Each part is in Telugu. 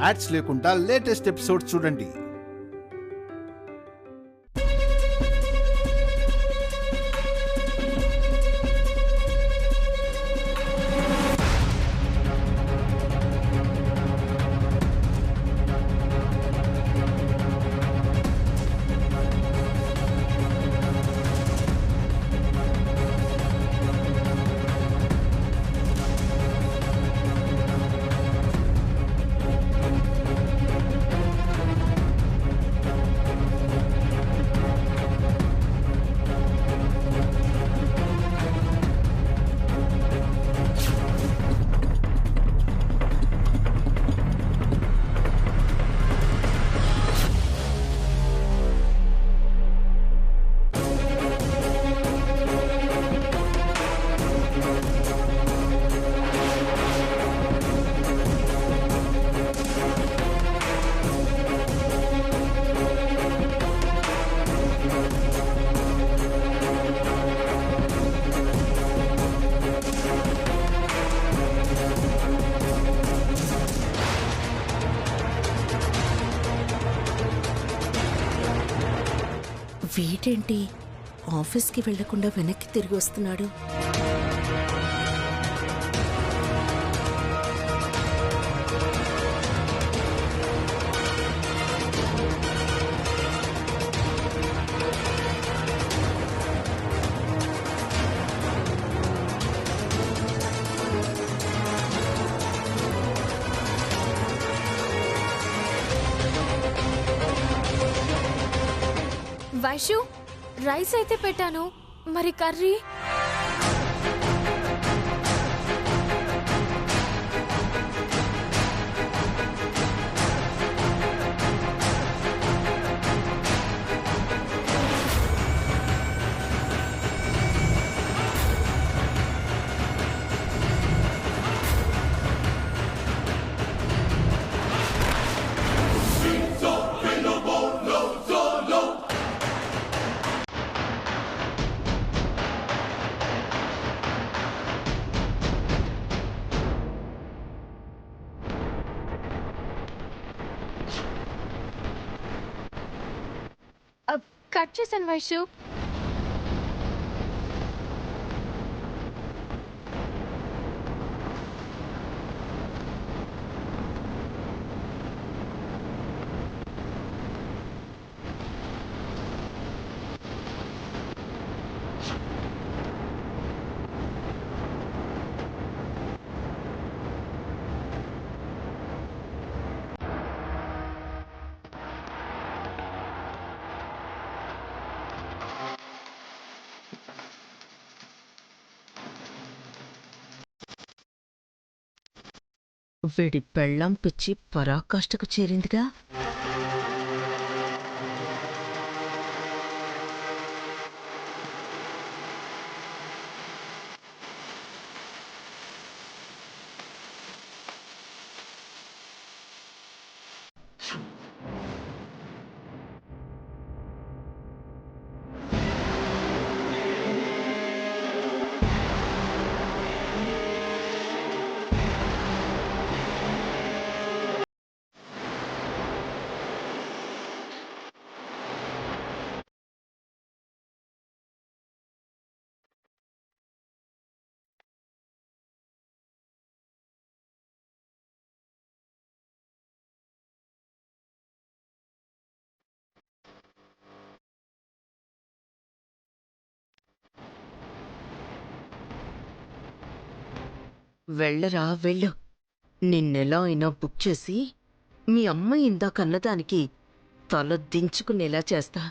యాడ్స్ లేకుండా లేటెస్ట్ ఎపిసోడ్స్ చూడండి. వీటేంటి ఆఫీస్కి వెళ్లకుండా వెనక్కి తిరిగి వస్తున్నాడు? వైషు, రైస్ అయితే పెట్టాను, మరి కర్రీ? కట్ చేశాను వైషు. వీడి పెళ్ళాం పిచ్చి పరాకాష్ఠకు చేరిందిగా. వెళ్ళరా వెళ్ళు. నిన్నెలా అయినా బుక్ చేసి మీ అమ్మ ఇందాకన్నదానికి తల దించుకునేలా చేస్తా.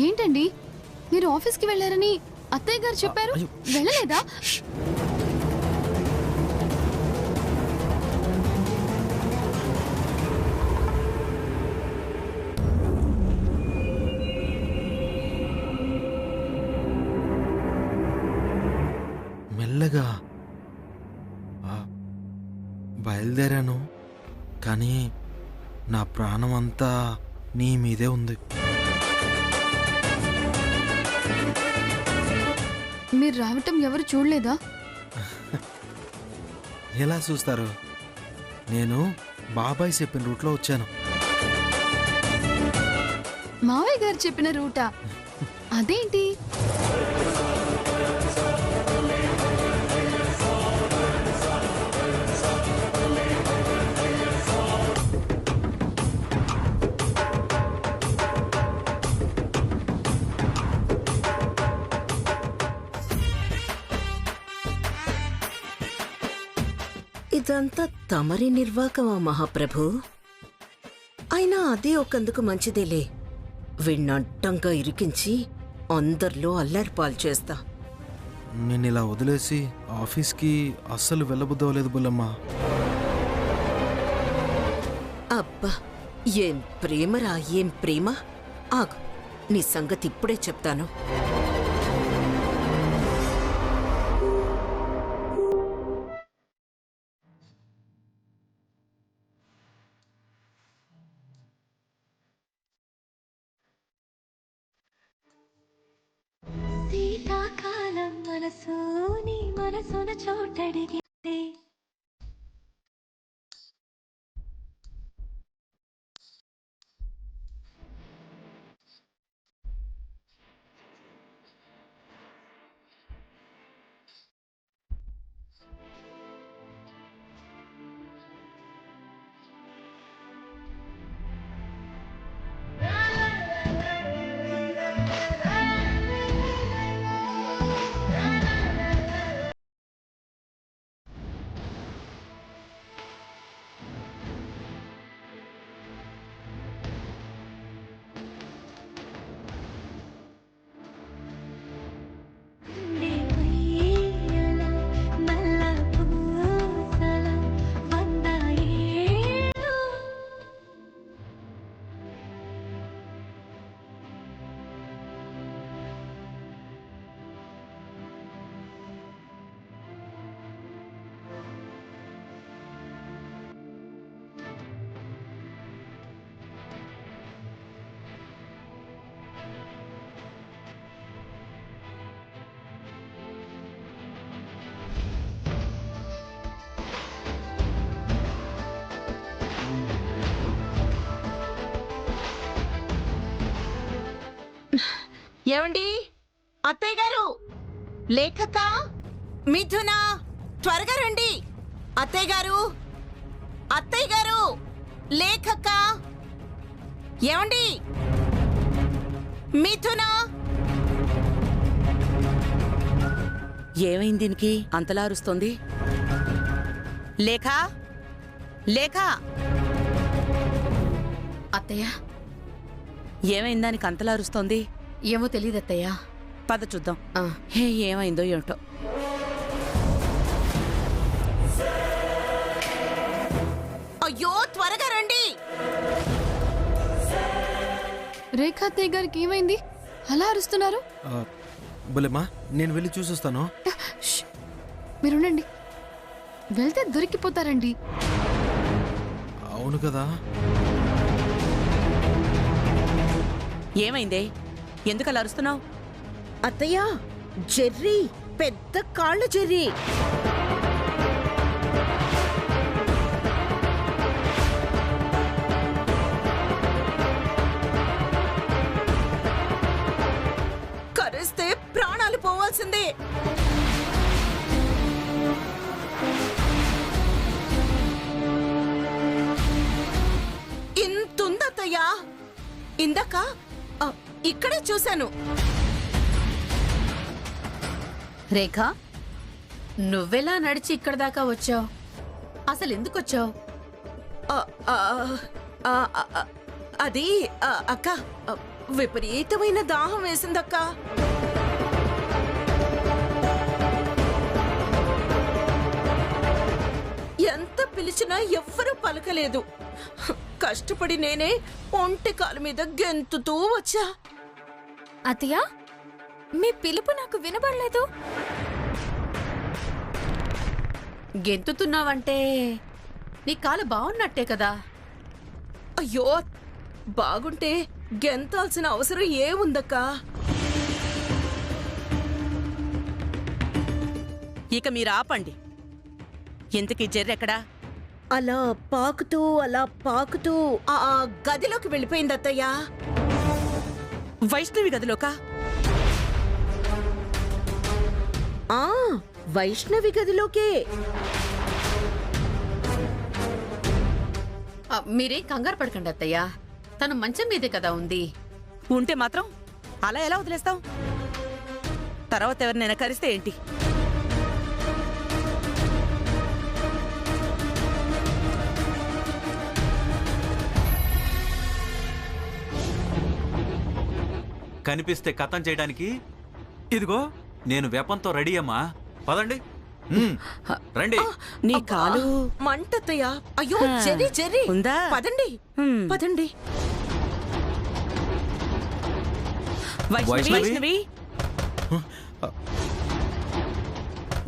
ఏంటండి, మీరు ఆఫీస్కి వెళ్ళారని అత్తయ్య గారు చెప్పారు, వెళ్ళలేదా? బయలుదేరాను, కానీ నా ప్రాణం అంతా నీ మీదే ఉంది. మీరు రావటం ఎవరు చూడలేదా? ఎలా చూస్తారు? నేను బాబాయ్ చెప్పిన రూట్లో వచ్చాను. మావయ్య గారు చెప్పిన రూటా? అదేంటి? ఇదంతా తమరి నిర్వాకమా మహాప్రభు? అయినా అదే ఒకందుకు మంచిదేలే. వీణ్ణడ్డంగా ఇరికించి అందరిలో అల్లరిపాలు చేస్తా. నేను ఇలా వదిలేసి ఆఫీస్కి అస్సలు వెళ్ళబుద్దవలేదు బుల్లమ్మ. అబ్బా, ఏం ప్రేమరా, ఏం ప్రేమ! ఆగు, నీ సంగతి ఇప్పుడే చెప్తాను. శీతాకాలం మనసు నీ మనసున చోటడిగింది. ఏమండి, అత్తయ్య గారు! లేఖక్క, మిథున, త్వరగా రండి! అత్తయ్య గారు, అత్తయ్య గారు, లేఖక్క! ఏమండి, మిథున! ఏమైంది దీనికి అంతలా అరుస్తోంది? లేఖ, లేఖ! అత్తయ్య, ఏమైంది దానికి అంతలా అరుస్తోంది? ఏమో తెలియదు అత్తయ్య. పద చూద్దాం. హే, ఏమైందో ఏమిటో. అయ్యో, త్వరగా రండి! రేఖాత్తయ్య గారికి ఏమైంది? అలా అరుస్తున్నారు? బుల్లమ్మ, నేను వెళ్ళి చూసొస్తాను. ష్! మీరుండండి. వెళ్తే దొరికిపోతారండి. అవును కదా. ఏమైందే? ఎందుకలా అరుస్తున్నావు? అత్తయ్య, జెర్రీ, పెద్ద కాళ్ళు జెర్రీ. కరిస్తే ప్రాణాలు పోవాల్సిందే. ఇంతుందత్తయ్యా. ఇందాక ఇక్కడే చూశాను. రేఖ, నువ్వెలా నడిచి ఇక్కడ దాకా వచ్చావు? అసలు ఎందుకు వచ్చావు? అది అక్క, విపరీతమైన దాహం వేసిందక్క. ఎంత పిలిచినా ఎవ్వరూ పలకలేదు. కష్టపడి నేనే ఒంటి కాలు మీద గెంతుతూ వచ్చా. అత్తయ్య, మీ పిలుపు నాకు వినబడలేదు. గెంతుతున్నావంటే నీ కాలు బాగున్నట్టే కదా. అయ్యో బాగుంటే గెంతాల్సిన అవసరం ఏముందక్కా? ఇక మీరు ఆపండి. ఇంతకీ జర్రెక్కడా? అలా పాకుతూ ఆ గదిలోకి వెళ్ళిపోయింది అత్తయ్య. వైష్ణవి గదిలోకా? ఆ వైష్ణవి గదిలోకే. మీరేం కంగారు పడకండి అత్తయ్య, తను మంచం మీదే కదా ఉంది. ఉంటే మాత్రం అలా ఎలా వదిలేస్తాం? తర్వాత ఎవరినైనా కరిస్తే ఏంటి? కనిపిస్తే కథం చేయడానికి ఇదిగో నేను వెపంతో రెడీ అమ్మా. పదండి. రండి. నీ కాలు మంటత్తయ్య. అయ్యో జెర్రీ ఉందా? పదండి పదండి. వైష్ణవి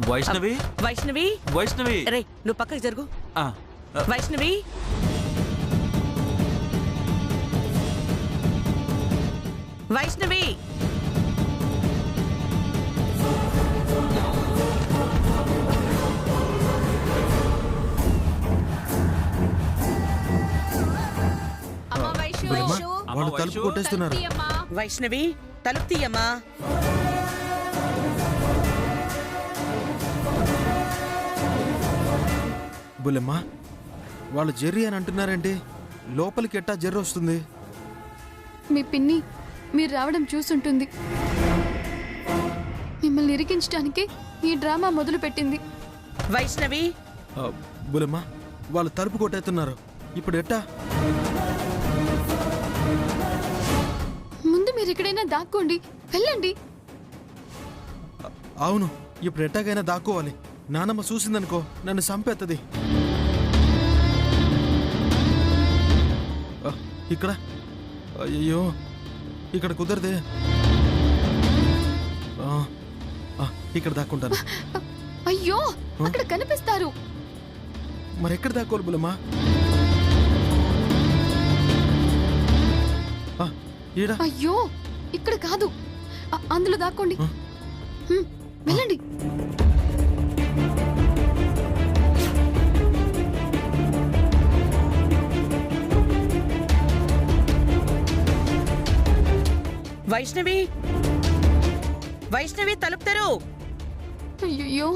వైష్ణవి వైష్ణవి వైష్ణవి రే నువ్వు పక్కకి జరుగు. ఆ, వైష్ణవి వైష్ణవి అమ్మా వైషు బుల్లెమ్మ, అమ్మ వాళ్ళు వైషు. తలుపు కొట్టేస్తున్నారు. తీయమ్మా. వైష్ణవి తలుపు తీయమ్మా. బుల్లెమ్మ, వాళ్ళు జెర్రీ అని అంటున్నారేంటి? లోపలికి ఎట్టా జెర్రీ వస్తుంది? మీ పిన్ని మీరు రావడం చూసుంటుంది. మిమ్మల్ని ఇరికించడానికి ఈ డ్రామా మొదలు పెట్టింది. వైష్ణవి ఆ, బుల్లెమ్మ, వాళ్ళు తలుపు కొట్టేస్తున్నారు. ఇప్పుడు ఎట్టా? ముందు మీరు ఎక్కడైనా దాక్కోండి, వెళ్ళండి. అవును, ఇప్పుడు ఎట్టాగైనా దాక్కోవాలి. నానమ్మ చూసిందనుకో నన్ను చంపేత్తది. ఇక్కడ అయ్యో ఇక్కడ కుదరదే. ఇక్కడ దాక్కుంటాను. అయ్యో అక్కడ కనిపిస్తారు. మరెక్కడ దాక్కోవాలి బుల్లమ్మా? ఈడ. అయ్యో ఇక్కడ కాదు, అందులో దాక్కోండి. వెళ్ళండి. వైష్ణవి వైష్ణవి తలుపు తెరు. అయ్యో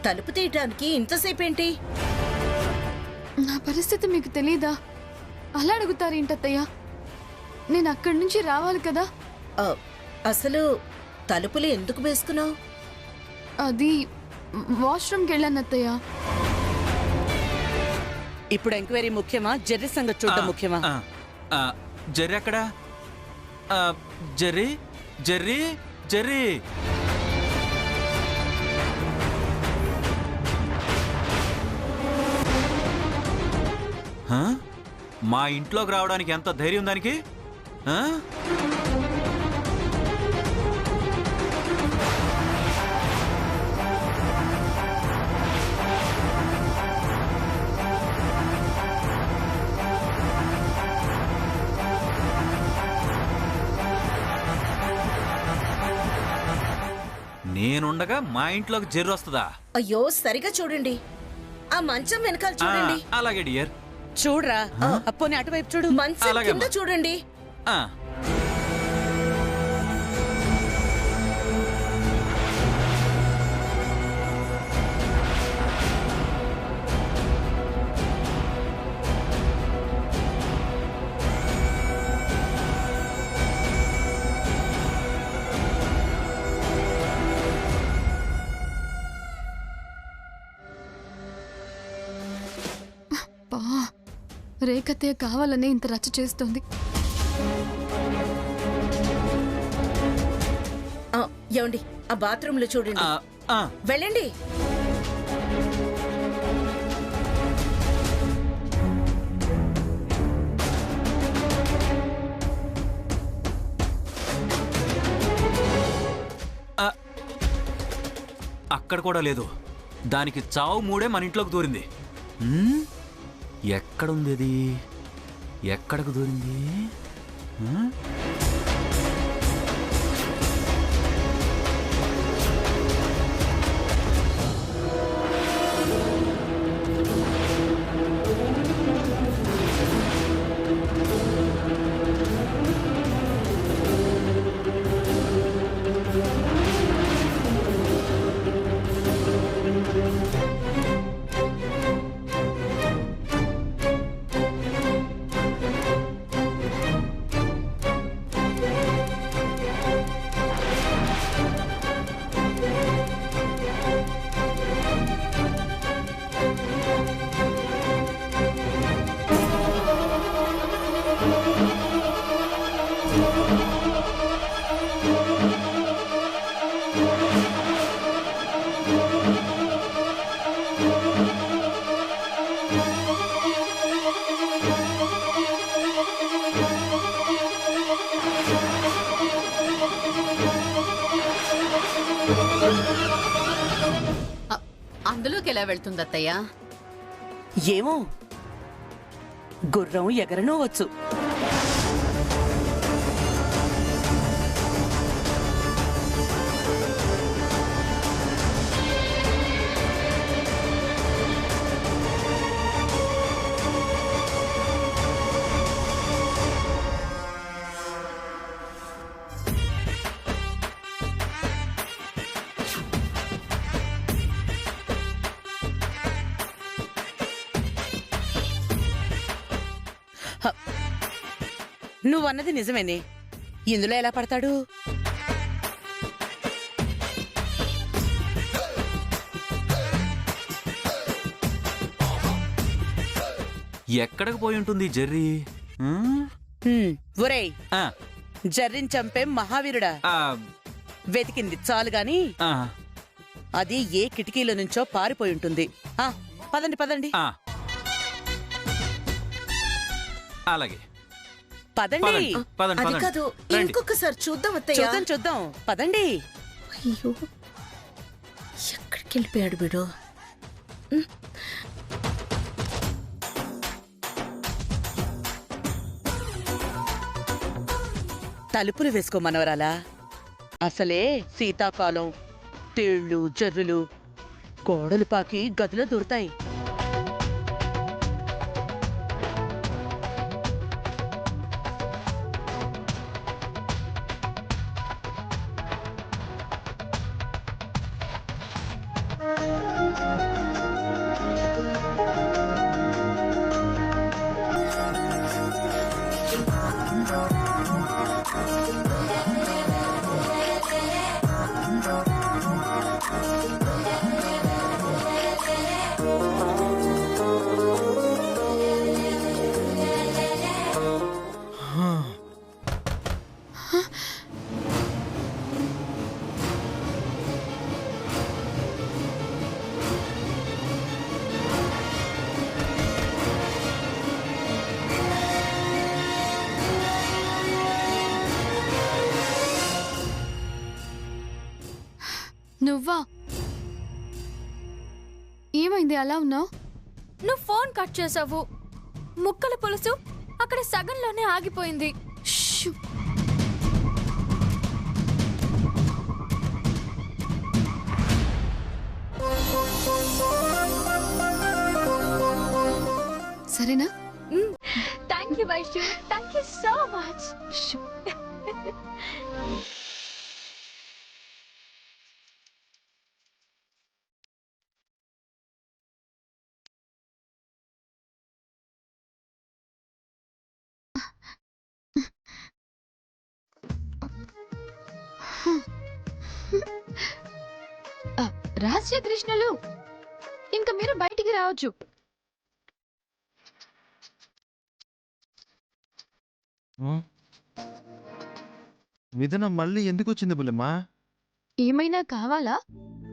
తలుపు తీయటానికి ఇంతసేపేంటి? నా పరిస్థితి మీకు తెలీదా? అలా అడుగుతారేంటత్తయ్య? నేను అక్కడి నుంచి రావాలి కదా. అసలు తలుపులు ఎందుకు వేసుకున్నావు? అది వాష్రూమ్కి వెళ్ళాను అత్తయ్య. ఇప్పుడు ఎంక్వైరీ ముఖ్యమా, జెర్రీ సంగతి చూడటం ముఖ్యమా? జెర్రీ ఎక్కడా? జెర్రీ జెర్రీ జెర్రీ మా ఇంట్లోకి రావడానికి ఎంత ధైర్యం దానికి? నేనుండగా మా ఇంట్లోకి జెర్రీ వస్తుందా? అయ్యో సరిగా చూడండి, ఆ మంచం వెనకాల చూడండి. అలాగే డియర్. చూడరా, అప్పోని అటువైపు చూడు. మంచం అలాగే కింద అమ్మా. చూడండి. రేఖతే కావాలనే ఇంత రచ్చ చేస్తోంది. ఏమండి ఆ బాత్రూమ్ లో చూడండి. వెళ్ళండి. అక్కడ కూడా లేదు. దానికి చావు మూడే మన ఇంట్లోకి దూరింది. ఎక్కడుంది అది? ఎక్కడికి దూరింది? అందులోకి ఎలా వెళ్తుంది అత్తయ్య? ఏమో, గుర్రం ఎగరనో వచ్చు. నువ్వన్నది నిజమేనే. ఇందులో ఎలా పడతాడు? ఎక్కడికి పోయి ఉంటుంది జెర్రీ? ఒరేయ్, జర్రిని చంపే మహావీరుడా, వెతికింది చాలు గాని అది ఏ కిటికీలో నుంచో పారిపోయి ఉంటుంది. పదండి పదండి అలాగే పదండి. అది కాదు, ఇంకొకసారి చూద్దాం అత్తయ్య. చూద్దాం చూద్దాం, పదండి. అయ్యో, ఎక్కడికి వెళ్ళిపోయాడు వీడు? తలుపులు వేసుకో మనవరాలా. అసలే శీతాకాలం, తేళ్లు జర్రులు గోడలు పాకి గదిలో దూరుతాయి. నువ్వా? ఏమైంది అలా ఉన్నావు? నువ్వు ఫోన్ కట్ చేసావు. ముక్కల పులుసు అక్కడ సగంలోనే ఆగిపోయింది. షూ. సరేనా? Thank you Vaishnu, thank you so much. Rahasya కృష్ణలు, ఇంకా మీరు బయటికి రావచ్చు. మిథున మళ్ళీ ఎందుకు వచ్చింది బుల్లెమ్మా? ఏమైనా కావాలా?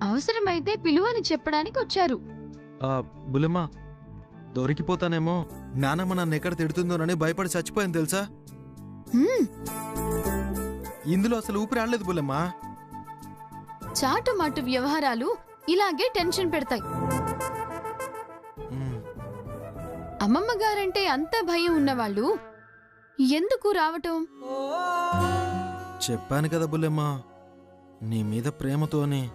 అవసరమైతే పిలువని చెప్పడానికి వచ్చారు. బుల్లెమ్మా, దొరికిపోతానేమో, నానమ్మ నన్ను ఎక్కడ తిడుతుందోనని భయపడి చచ్చిపోయాను తెలుసా? హ్మ్, ఇందులో అసలు ఊపిరి ఆడలేదు బుల్లెమ్మా. చాటుమాటు వ్యవహారాలు ఇలాగే టెన్షన్ పెడతాయి. అమ్మమ్మ గారంటే అంత భయం ఉన్నవాళ్ళు ఎందుకు రావటం? చెప్పాను కదా బుల్లెమ్మా, నీ మీద ప్రేమతోని.